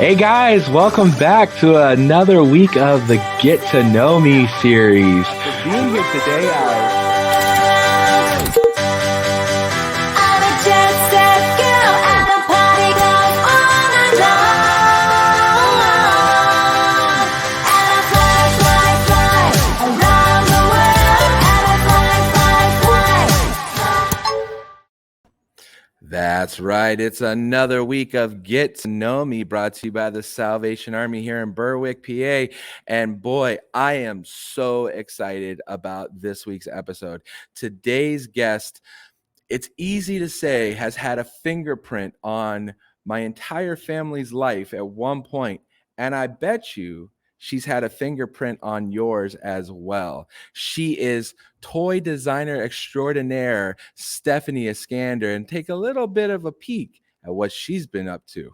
Hey guys, welcome back to another week of the Get to Know Me series. For being here today, That's right. It's another week of Get to Know Me, brought to you by the Salvation Army here in Berwick, PA. And boy, I am so excited about this week's episode. Today's guest, it's easy to say, has had a fingerprint on my entire family's life at one point. And I bet you she's had a fingerprint on yours as well. She is toy designer extraordinaire, Stefanie Eskander, and take a little bit of a peek at what she's been up to.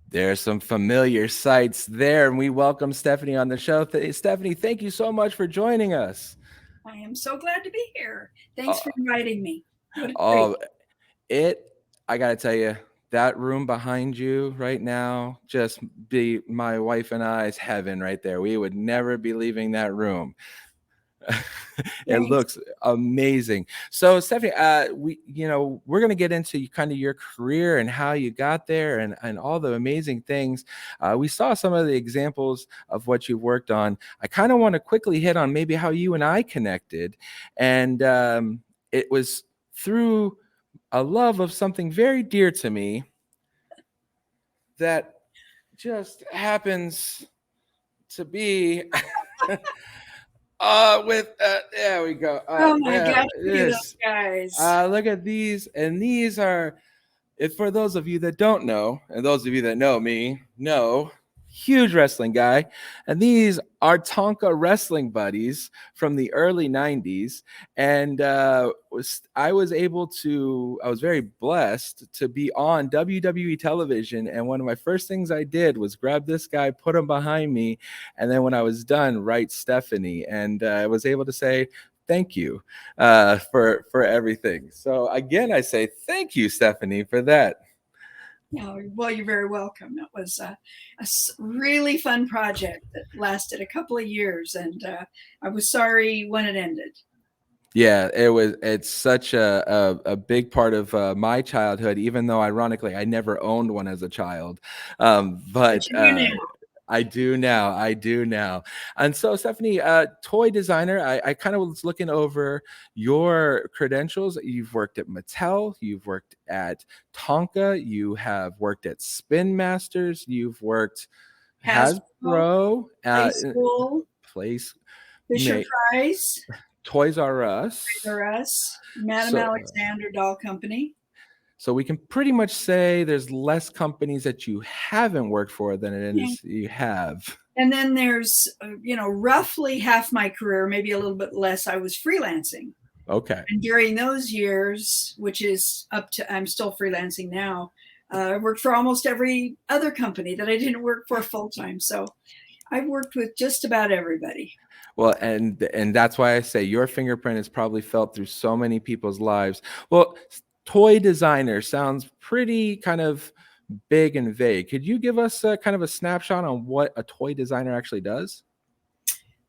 There's some familiar sights there, and we welcome Stefanie on the show. Stefanie, thank you so much for joining us. I am so glad to be here. Thanks for inviting me. I got to tell you, that room behind you right now, just be my wife and I's heaven right there. We would never be leaving that room. It looks amazing. So Stefanie, we're going to get into kind of your career and how you got there and all the amazing things. We saw some of the examples of what you've worked on. I kind of want to quickly hit on maybe how you and I connected. And it was through a love of something very dear to me that just happens to be... there we go. Oh my gosh, look at those guys. Look at these, and these are, for those of you that don't know, and those of you that know me, know, huge wrestling guy, and these are Tonka wrestling buddies from the early 90s, and I was very blessed to be on WWE television, and one of my first things I did was grab this guy, put him behind me, and then when I was done, write Stefanie, and I was able to say thank you for everything. So again, I say thank you, Stefanie, for that. Well, you're very welcome. It was a really fun project that lasted a couple of years, and I was sorry when it ended. Yeah, it's such a big part of my childhood, even though ironically I never owned one as a child. But I do now. And so, Stefanie, toy designer, I kind of was looking over your credentials. You've worked at Mattel, you've worked at Tonka, you have worked at Spin Masters, you've worked Hasbro, Fisher Price, Toys R Us, Madam Alexander Doll Company. So we can pretty much say there's less companies that you haven't worked for than it is you have. And then there's, roughly half my career, maybe a little bit less, I was freelancing. Okay. And during those years, which is I'm still freelancing now, I worked for almost every other company that I didn't work for full time. So I've worked with just about everybody. Well, and that's why I say your fingerprint is probably felt through so many people's lives. Well, toy designer sounds pretty kind of big and vague. Could you give us kind of a snapshot on what a toy designer actually does?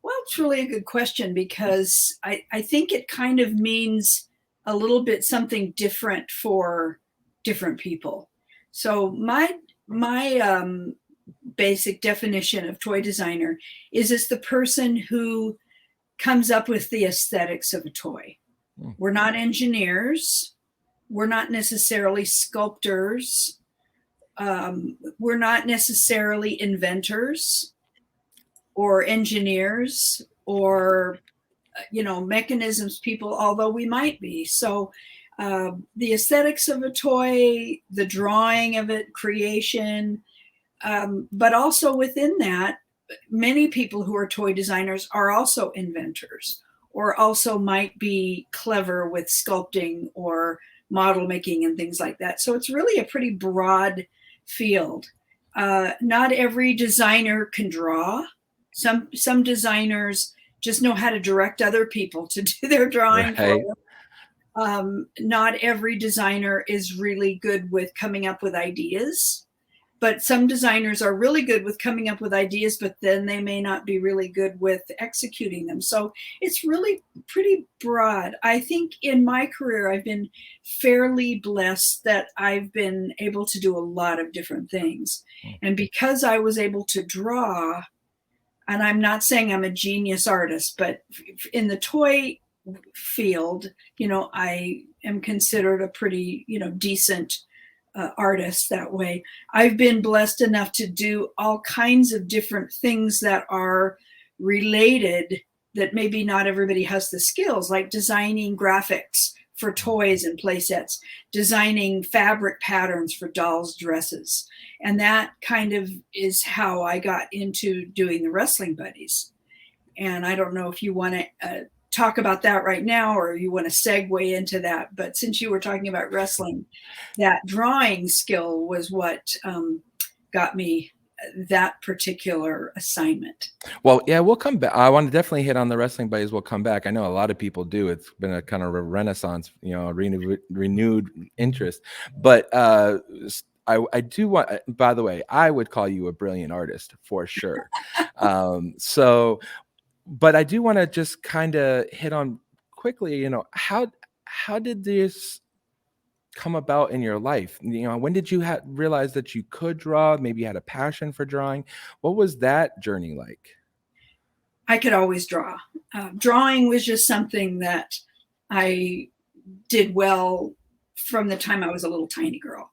Well, it's really a good question because I think it kind of means a little bit something different for different people. So my basic definition of toy designer is it's the person who comes up with the aesthetics of a toy. We're not engineers. we're not necessarily sculptors. We're not necessarily inventors or engineers or mechanisms people, although we might be. So the aesthetics of a toy, the drawing of it, creation, but also within that, many people who are toy designers are also inventors, or also might be clever with sculpting or model making and things like that. So it's really a pretty broad field. Not every designer can draw. Some designers just know how to direct other people to do their drawing for Right. them. Not every designer is really good with coming up with ideas, but some designers are really good with coming up with ideas, but then they may not be really good with executing them. So it's really pretty broad. I think in my career, I've been fairly blessed that I've been able to do a lot of different things. And because I was able to draw, and I'm not saying I'm a genius artist, but in the toy field, I am considered a pretty, decent artist that way. I've been blessed enough to do all kinds of different things that are related, that maybe not everybody has the skills, like designing graphics for toys and play sets, designing fabric patterns for dolls' dresses. And that kind of is how I got into doing the Wrestling Buddies. And I don't know if you want to talk about that right now, or you want to segue into that. But since you were talking about wrestling, that drawing skill was what got me that particular assignment. Well, yeah, we'll come back. I want to definitely hit on the Wrestling Buddies. We'll come back. I know a lot of people do. It's been a kind of a renaissance, renewed interest. But I do want, by the way, I would call you a brilliant artist for sure. But I do want to just kind of hit on quickly, how did this come about in your life? When did you realize that you could draw? Maybe you had a passion for drawing. What was that journey like? I could always draw. Drawing was just something that I did well from the time I was a little tiny girl.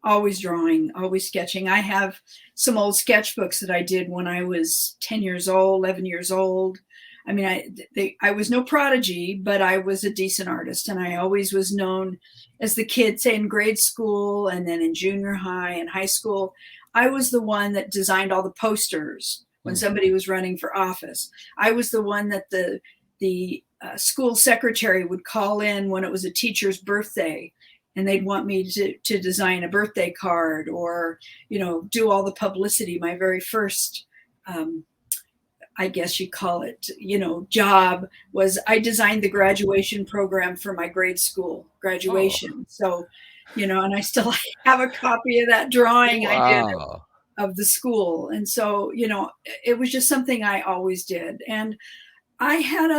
Always drawing, always sketching. I have some old sketchbooks that I did when I was 10 years old, 11 years old. I mean, I was no prodigy, but I was a decent artist. And I always was known as the kid, say in grade school and then in junior high and high school. I was the one that designed all the posters when somebody was running for office. I was the one that the school secretary would call in when it was a teacher's birthday, and they'd want me to design a birthday card or, do all the publicity. My very first, I guess you call it, job was I designed the graduation program for my grade school graduation. So, and I still have a copy of that drawing I did Wow. of the school. And so, it was just something I always did. And I had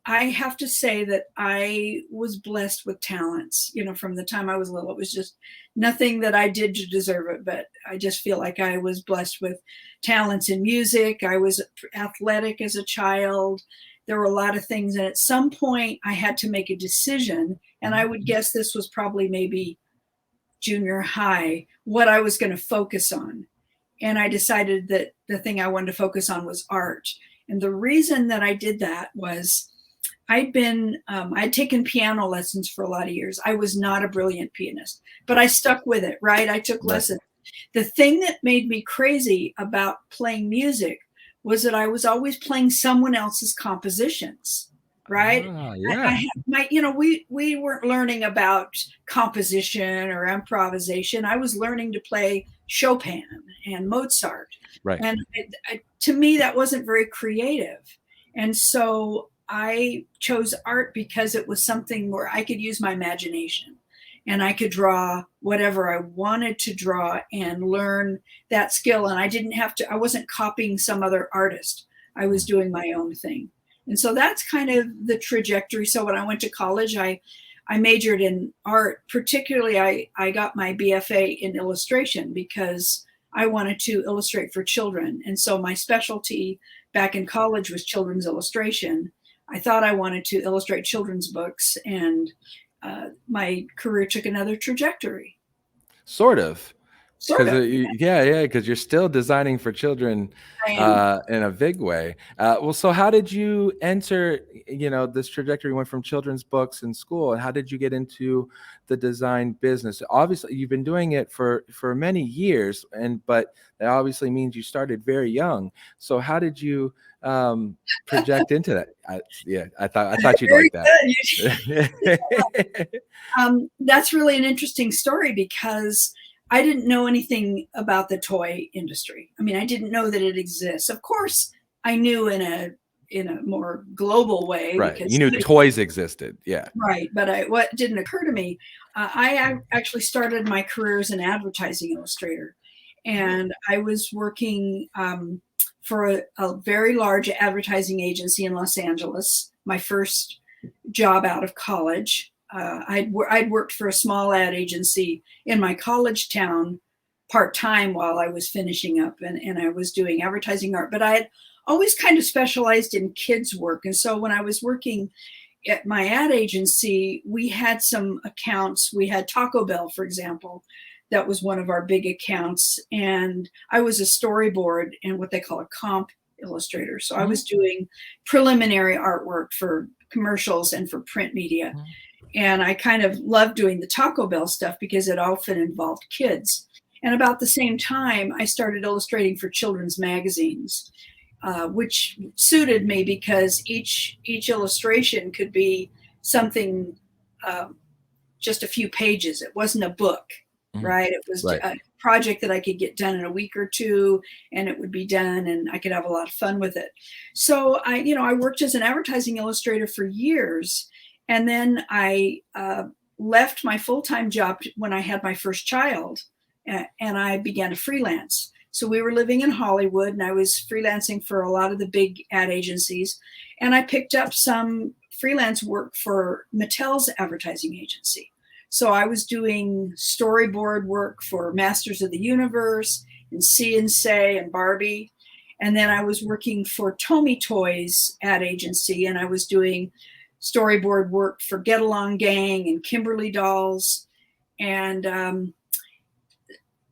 I have to say that I was blessed with talents, from the time I was little. It was just nothing that I did to deserve it, but I just feel like I was blessed with talents in music. I was athletic as a child. There were a lot of things. And at some point I had to make a decision. And I would guess this was probably maybe junior high, what I was going to focus on. And I decided that the thing I wanted to focus on was art. And the reason that I did that was I'd taken piano lessons for a lot of years. I was not a brilliant pianist, but I stuck with it, right? I took lessons. The thing that made me crazy about playing music was that I was always playing someone else's compositions, right? Yeah. We weren't learning about composition or improvisation. I was learning to play Chopin and Mozart. Right. And to me, that wasn't very creative. And so I chose art because it was something where I could use my imagination and I could draw whatever I wanted to draw and learn that skill. And I wasn't copying some other artist. I was doing my own thing. And so that's kind of the trajectory. So when I went to college, I majored in art. Particularly, I got my BFA in illustration because I wanted to illustrate for children. And so my specialty back in college was children's illustration. I thought I wanted to illustrate children's books. And my career took another trajectory. Sort of. Sort Because of. yeah, because you're still designing for children I am. in a big way. Well, so how did you enter? This trajectory went from children's books in school, and how did you get into the design business? Obviously, you've been doing it for many years, but that obviously means you started very young. So how did you project into that? Yeah, I thought you'd Very like that. good. That's really an interesting story because I didn't know anything about the toy industry. I mean, I didn't know that it exists. Of course, I knew in a more global way Right. You because knew somebody, toys existed. Yeah. right. But what didn't occur to me, actually started my career as an advertising illustrator, and I was working for a very large advertising agency in Los Angeles. My first job out of college. I'd worked for a small ad agency in my college town part time while I was finishing up, and I was doing advertising art. But I had always kind of specialized in kids work, and so when I was working at my ad agency, we had some accounts. We had Taco Bell, for example. That was one of our big accounts, and I was a storyboard and what they call a comp illustrator. So I was doing preliminary artwork for commercials and for print media. And I kind of loved doing the Taco Bell stuff because it often involved kids. And about the same time, I started illustrating for children's magazines, which suited me because each illustration could be something, just a few pages. It wasn't a book, right? It was Right. a project that I could get done in a week or two, and it would be done, and I could have a lot of fun with it. So I worked as an advertising illustrator for years, and then I left my full-time job when I had my first child, and I began to freelance. So we were living in Hollywood, and I was freelancing for a lot of the big ad agencies, and I picked up some freelance work for Mattel's advertising agency. So I was doing storyboard work for Masters of the Universe and See and Say and Barbie. And then I was working for Tomy Toys ad agency, and I was doing storyboard work for Get Along Gang and Kimberly Dolls. And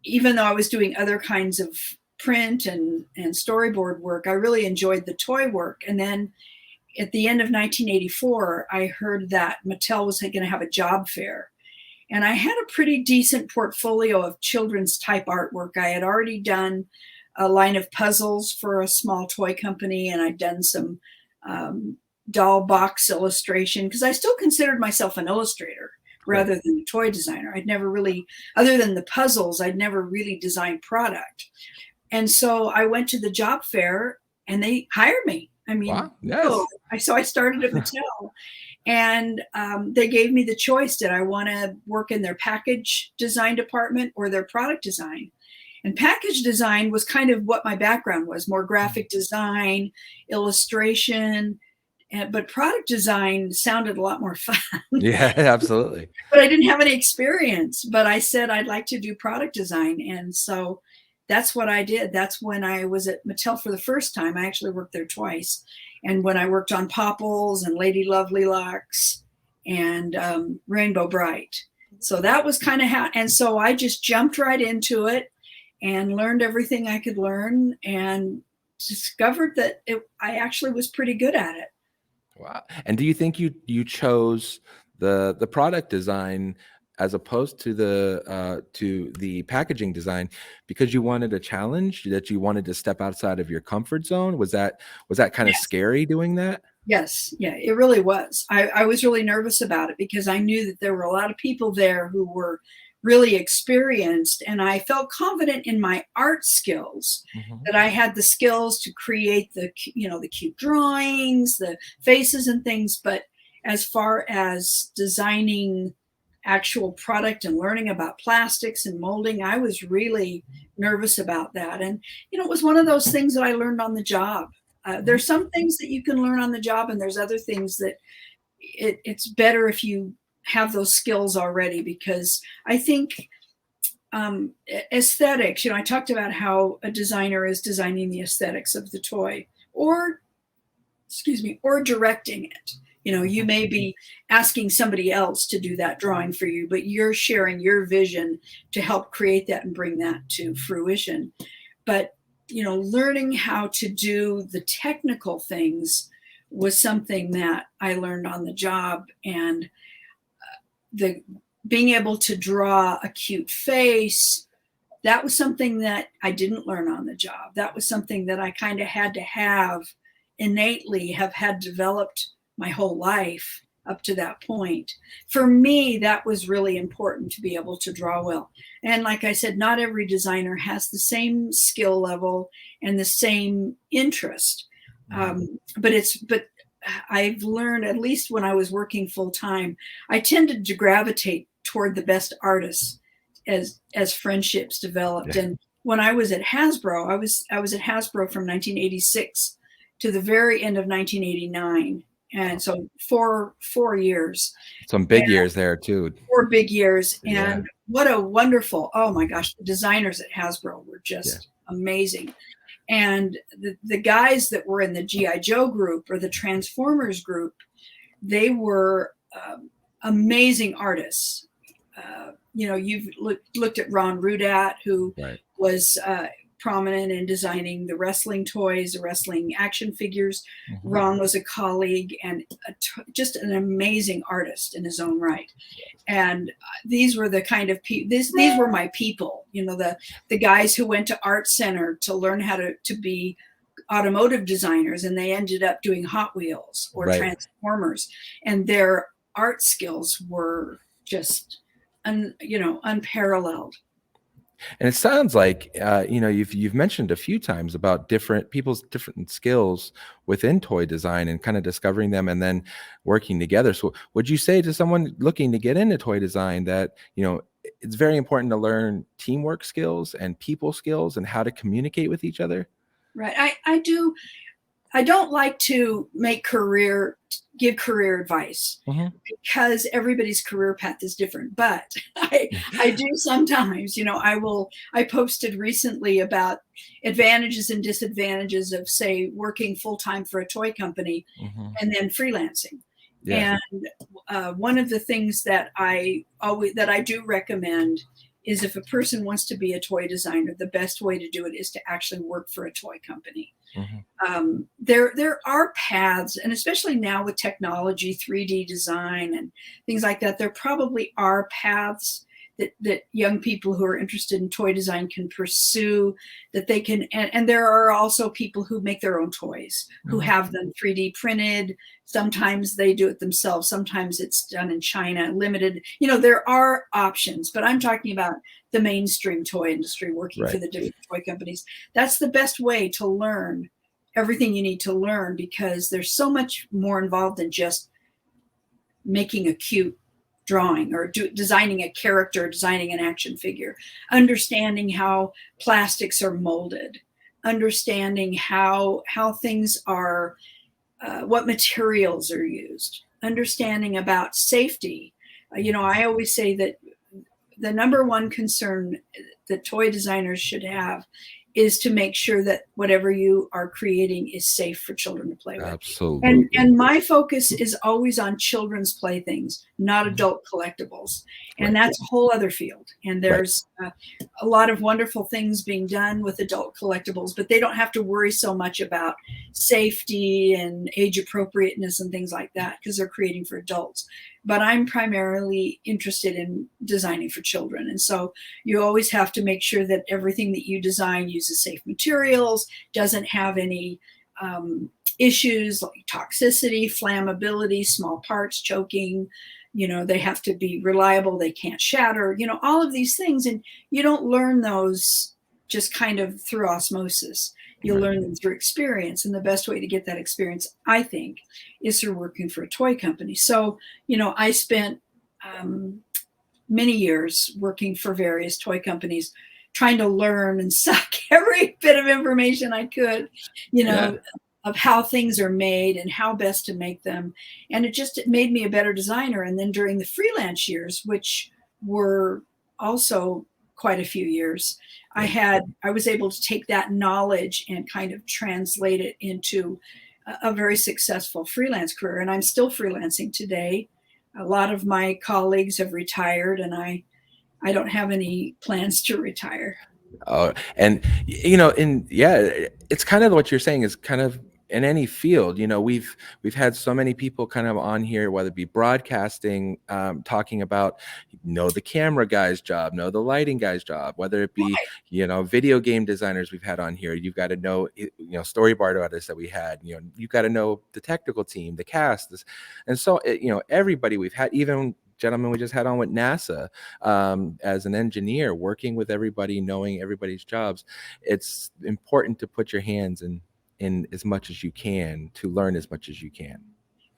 even though I was doing other kinds of print and storyboard work, I really enjoyed the toy work. And then at the end of 1984, I heard that Mattel was going to have a job fair. And I had a pretty decent portfolio of children's type artwork. I had already done a line of puzzles for a small toy company, and I'd done some doll box illustration because I still considered myself an illustrator rather than a toy designer. I'd never really, other than the puzzles, I'd never really designed product. And so I went to the job fair and they hired me. I mean, Wow. Yes. so I started at Mattel, and they gave me the choice: did I want to work in their package design department or their product design? And package design was kind of what my background was, more graphic design, illustration, but product design sounded a lot more fun. Yeah, absolutely. But I didn't have any experience. But I said I'd like to do product design. And so that's what I did. That's when I was at Mattel for the first time. I actually worked there twice. And when I worked on Popples and Lady Lovely Lux and Rainbow Bright. So that was kind of how, and so I just jumped right into it and learned everything I could learn and discovered that I actually was pretty good at it. Wow. And do you think you chose the product design as opposed to the packaging design because you wanted a challenge, that you wanted to step outside of your comfort zone? Was that kind of Yes. scary doing that? Yes, yeah, it really was. I was really nervous about it because I knew that there were a lot of people there who were really experienced, and I felt confident in my art skills, that I had the skills to create the cute drawings, the faces and things. But as far as designing actual product and learning about plastics and molding, I was really nervous about that. And it was one of those things that I learned on the job. There's some things that you can learn on the job, and there's other things that it's better if you have those skills already, because I think aesthetics, I talked about how a designer is designing the aesthetics of the toy, or, excuse me, or directing it. You may be asking somebody else to do that drawing for you, but you're sharing your vision to help create that and bring that to fruition. But, learning how to do the technical things was something that I learned on the job. And the being able to draw a cute face, that was something that I didn't learn on the job. That was something that I kind of had to have innately, have had developed my whole life up to that point. For me, that was really important to be able to draw well. And like I said, not every designer has the same skill level and the same interest. But I've learned, at least when I was working full time, I tended to gravitate toward the best artists as friendships developed. Yeah. And when I was at Hasbro, I was at Hasbro from 1986 to the very end of 1989, and so four years, Some and big years there too. 4 big years. Yeah. And what a wonderful, oh my gosh, the designers at Hasbro were Yeah. just amazing. And the guys that were in the GI Joe group or the Transformers group, they were amazing artists. You've looked at Ron Rudat, who Right. was prominent in designing the wrestling toys, the wrestling action figures. Ron was a colleague and just an amazing artist in his own right. And these were the kind of people, these were my people, the guys who went to Art Center to learn how to be automotive designers, and they ended up doing Hot Wheels or Right. Transformers, and their art skills were just unparalleled. And it sounds like you've mentioned a few times about different people's different skills within toy design and kind of discovering them and then working together. So would you say to someone looking to get into toy design that it's very important to learn teamwork skills and people skills and how to communicate with each other? Right. I don't like to give career advice because everybody's career path is different. But I do sometimes, I posted recently about advantages and disadvantages of, say, working full time for a toy company and then freelancing. Yeah. And one of the things that I do recommend is, if a person wants to be a toy designer, the best way to do it is to actually work for a toy company. There are paths, and especially now with technology, 3D design and things like that, there probably are paths that young people who are interested in toy design can pursue, that they can, and there are also people who make their own toys, who have them 3D printed. Sometimes they do it themselves. Sometimes it's done in China, limited. There are options, but I'm talking about the mainstream toy industry, working for the different toy companies. That's the best way to learn everything you need to learn, because there's so much more involved than just making a cute drawing or designing a character, designing an action figure, understanding how plastics are molded, understanding how things are, what materials are used, understanding about safety. I always say that the number one concern that toy designers should have is to make sure that whatever you are creating is safe for children to play with. Absolutely. And my focus is always on children's playthings, not adult collectibles. And that's a whole other field. And there's a lot of wonderful things being done with adult collectibles, but they don't have to worry so much about safety and age appropriateness and things like that, because they're creating for adults. But I'm primarily interested in designing for children. And so you always have to make sure that everything that you design uses safe materials, doesn't have any issues like toxicity, flammability, small parts, choking. They have to be reliable. They can't shatter, all of these things. And you don't learn those just kind of through osmosis. You'll learn them through experience. And the best way to get that experience, I think, is through working for a toy company. So, I spent many years working for various toy companies, trying to learn and suck every bit of information I could, of how things are made and how best to make them. And it made me a better designer. And then during the freelance years, which were also quite a few years, I was able to take that knowledge and kind of translate it into a very successful freelance career, and I'm still freelancing today. A lot of my colleagues have retired, and I don't have any plans to retire. And it's kind of what you're saying is kind of in any field. We've had so many people kind of on here, whether it be broadcasting, talking about the camera guy's job, know the lighting guy's job, whether it be video game designers we've had on here. You've got to know storyboard artists that we had. You've got to know the technical team, the cast, and so everybody we've had, even gentleman we just had on with NASA, as an engineer, working with everybody, knowing everybody's jobs. It's important to put your hands in as much as you can, to learn as much as you can.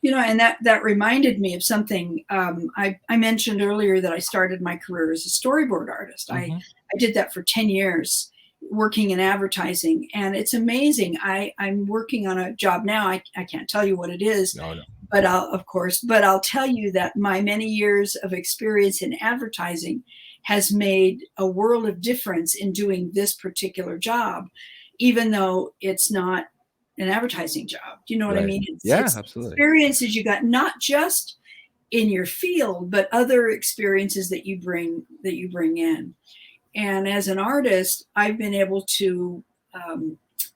And that reminded me of something. I mentioned earlier that I started my career as a storyboard artist. I did that for 10 years, working in advertising, and it's amazing. I'm working on a job now. I can't tell you what it is. No. But I'll tell you that my many years of experience in advertising has made a world of difference in doing this particular job, even though it's not an advertising job. Do you know what I mean? It's absolutely. Experiences you got, not just in your field, but other experiences that you bring in. And as an artist, I've been able to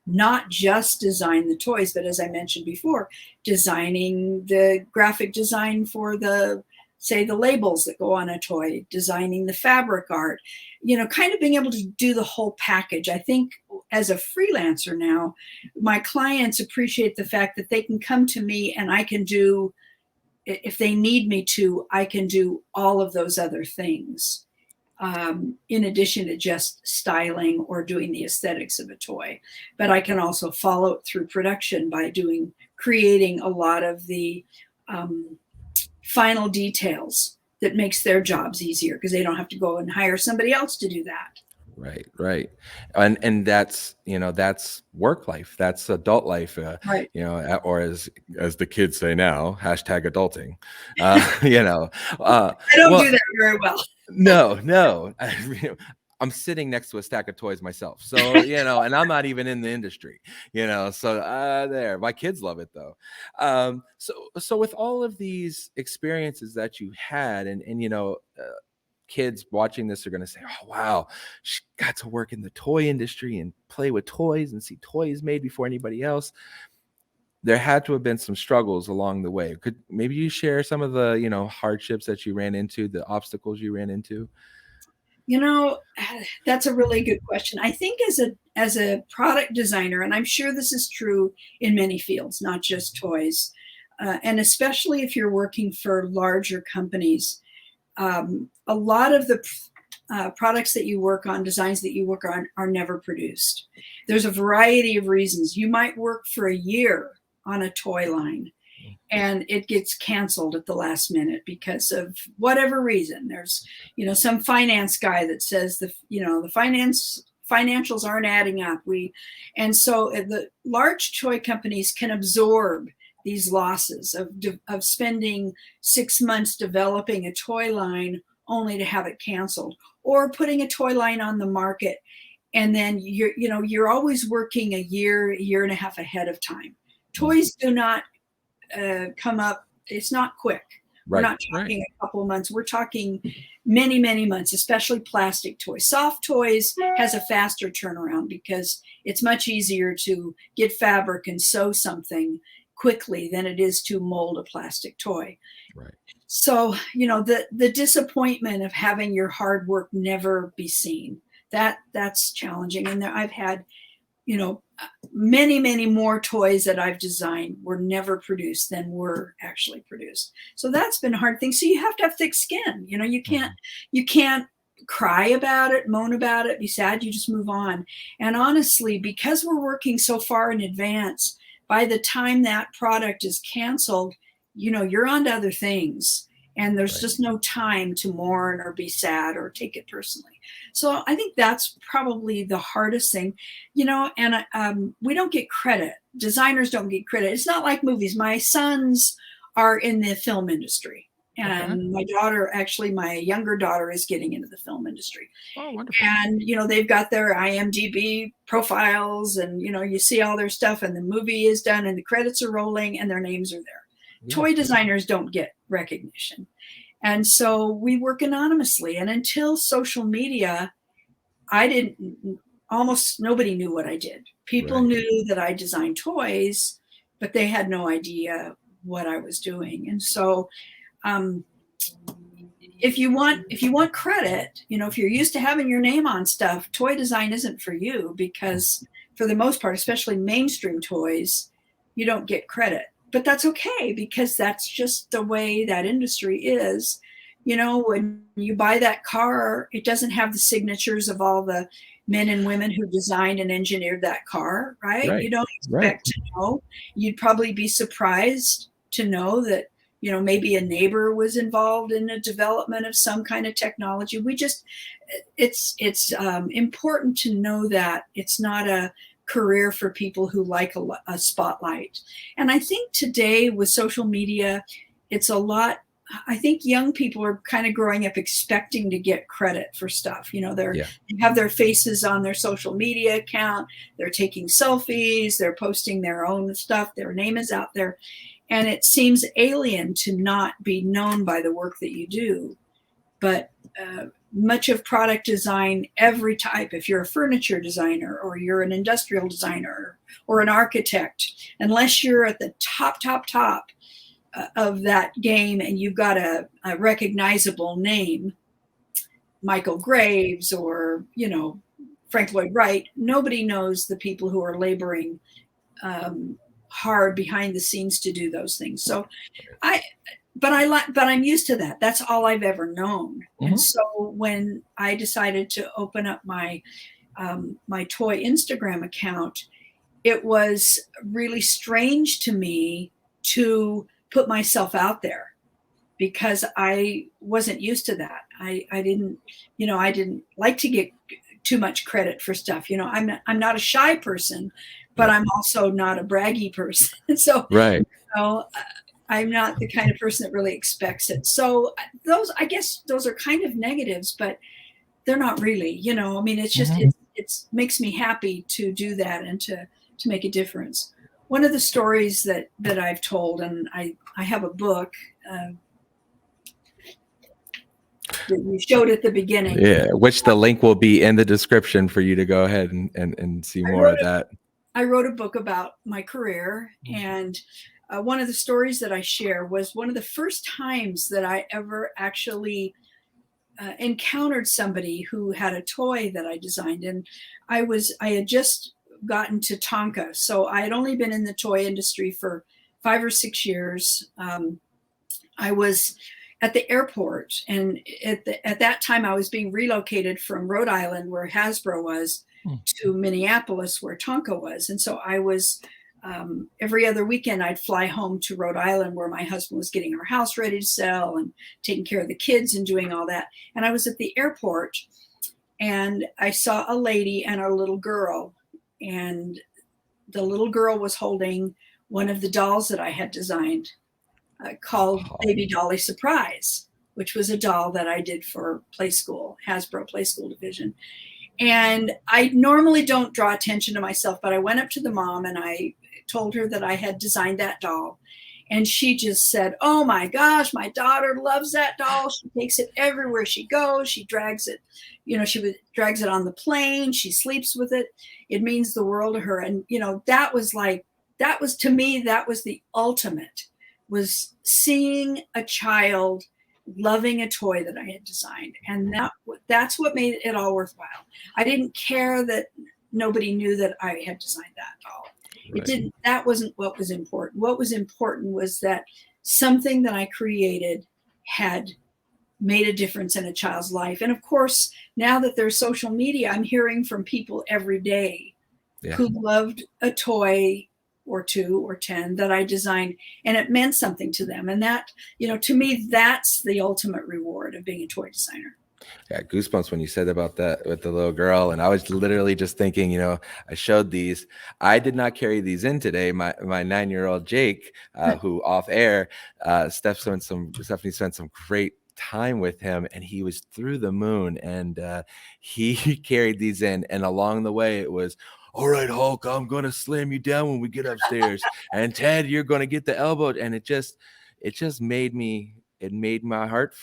not just design the toys, but as I mentioned before, designing the graphic design for the labels that go on a toy, designing the fabric art, kind of being able to do the whole package. I think as a freelancer now, my clients appreciate the fact that they can come to me and I can do, if they need me to, I can do all of those other things. In addition to just styling or doing the aesthetics of a toy. But I can also follow it through production by creating a lot of the final details that makes their jobs easier, because they don't have to go and hire somebody else to do that. Right. And that's work life. That's adult life, right. Or as the kids say now, #adulting. I don't do that very well. No. I'm sitting next to a stack of toys myself. So, and I'm not even in the industry, so there, my kids love it though. So with all of these experiences that you had and kids watching this are going to say, oh, wow, she got to work in the toy industry and play with toys and see toys made before anybody else. There had to have been some struggles along the way. Could maybe you share some of the, hardships that you ran into, the obstacles you ran into? That's a really good question. I think as a product designer, and I'm sure this is true in many fields, not just toys, and especially if you're working for larger companies, a lot of the products that you work on, designs that you work on, are never produced. There's a variety of reasons. You might work for a year on a toy line and it gets canceled at the last minute because of whatever reason. There's, some finance guy that says the financials aren't adding up. And so the large toy companies can absorb these losses of spending 6 months developing a toy line only to have it canceled, or putting a toy line on the market. And then you're always working a year and a half ahead of time. Toys do not come up. It's not quick. We're not talking a couple of months. We're talking many, many months, especially plastic toys. Soft toys has a faster turnaround because it's much easier to get fabric and sew something quickly than it is to mold a plastic toy. Right. So, the disappointment of having your hard work never be seen, that's challenging. And I've had, many, many more toys that I've designed were never produced than were actually produced. So that's been a hard thing. So you have to have thick skin. You can't cry about it, moan about it, be sad. You just move on. And honestly, because we're working so far in advance, by the time that product is canceled, you're on to other things. And there's just no time to mourn or be sad or take it personally. So I think that's probably the hardest thing, and we don't get credit. Designers don't get credit. It's not like movies. My sons are in the film industry, And my daughter, actually my younger daughter, is getting into the film industry. Oh, wonderful. And, they've got their IMDb profiles and, you see all their stuff and the movie is done and the credits are rolling and their names are there. Yeah. Toy designers don't get recognition. And so we work anonymously. And until social media, almost nobody knew what I did. People knew that I designed toys, but they had no idea what I was doing. And so, if you want credit, if you're used to having your name on stuff, toy design isn't for you, because for the most part, especially mainstream toys, you don't get credit. But that's okay, because that's just the way that industry is. When you buy that car, it doesn't have the signatures of all the men and women who designed and engineered that car, right? You don't expect to know. You'd probably be surprised to know that maybe a neighbor was involved in the development of some kind of technology. It's important to know that it's not a career for people who like a spotlight. And I think today with social media, I think young people are kind of growing up expecting to get credit for stuff. They have their faces on their social media account. They're taking selfies. They're posting their own stuff. Their name is out there. And it seems alien to not be known by the work that you do. But much of product design, every type, if you're a furniture designer or you're an industrial designer or an architect, unless you're at the top of that game and you've got a recognizable name, Michael Graves or, Frank Lloyd Wright, nobody knows the people who are laboring hard behind the scenes to do those things. So but I'm used to that. That's all I've ever known. And so when I decided to open up my my toy Instagram account, it was really strange to me to put myself out there, because I wasn't used to that. I didn't like to get too much credit for stuff. I'm not a shy person, but I'm also not a braggy person. So, I'm not the kind of person that really expects it. So I guess those are kind of negatives, but they're not really, it's just, it makes me happy to do that and to make a difference. One of the stories that I've told, and I have a book that you showed at the beginning. Yeah, which the link will be in the description for you to go ahead and see more of that. I wrote a book about my career, and one of the stories that I share was one of the first times that I ever actually encountered somebody who had a toy that I designed. And I had just gotten to Tonka. So I had only been in the toy industry for 5 or 6 years. I was at the airport, and at that time I was being relocated from Rhode Island, where Hasbro was, to Minneapolis, where Tonka was. And so I was, every other weekend I'd fly home to Rhode Island, where my husband was getting our house ready to sell and taking care of the kids and doing all that. And I was at the airport, and I saw a lady and a little girl, and the little girl was holding one of the dolls that I had designed, called Baby Dolly Surprise, which was a doll that I did for Play School, Hasbro Play School division. And I normally don't draw attention to myself, but I went up to the mom and I told her that I had designed that doll. And she just said, "Oh my gosh, my daughter loves that doll. She takes it everywhere she goes. She drags it, she drags it on the plane. She sleeps with it. It means the world to her." And, that was to me, that was the ultimate, was seeing a child loving a toy that I had designed. And that's what made it all worthwhile. I didn't care that nobody knew that I had designed that doll. That wasn't what was important. What was important was that something that I created had made a difference in a child's life. And of course, now that there's social media, I'm hearing from people every day who loved a toy or 2 or 10 that I designed, and it meant something to them. And that, to me, that's the ultimate reward of being a toy designer. Yeah, goosebumps when you said about that with the little girl. And I was literally just thinking, I showed these. I did not carry these in today. My 9-year-old Jake, who off air, Stephanie spent some great time with him, and he was through the moon. And he carried these in, and along the way it was, all right, Hulk, I'm gonna slam you down when we get upstairs, and Ted, you're gonna get the elbow. And it just made my heart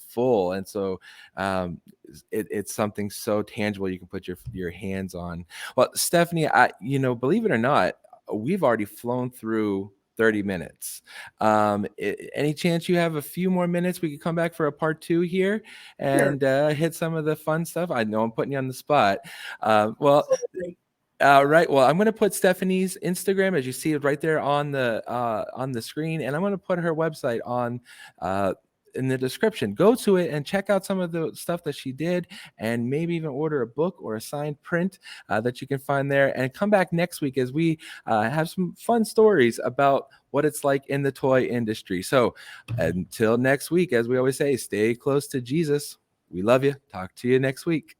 full. And so um, it's something so tangible you can put your hands on. Well, Stephanie, believe it or not, we've already flown through 30 minutes. Any chance you have a few more minutes? We could come back for a part 2 here Sure. and hit some of the fun stuff. I know I'm putting you on the spot. Well, Absolutely. right. Well, I'm going to put Stephanie's Instagram, as you see it right there on the screen, and I'm going to put her website on uh, in the description. Go to it and check out some of the stuff that she did, and maybe even order a book or a signed print that you can find there. And come back next week as we have some fun stories about what it's like in the toy industry. So until next week, as we always say, stay close to Jesus. We love you. Talk to you next week.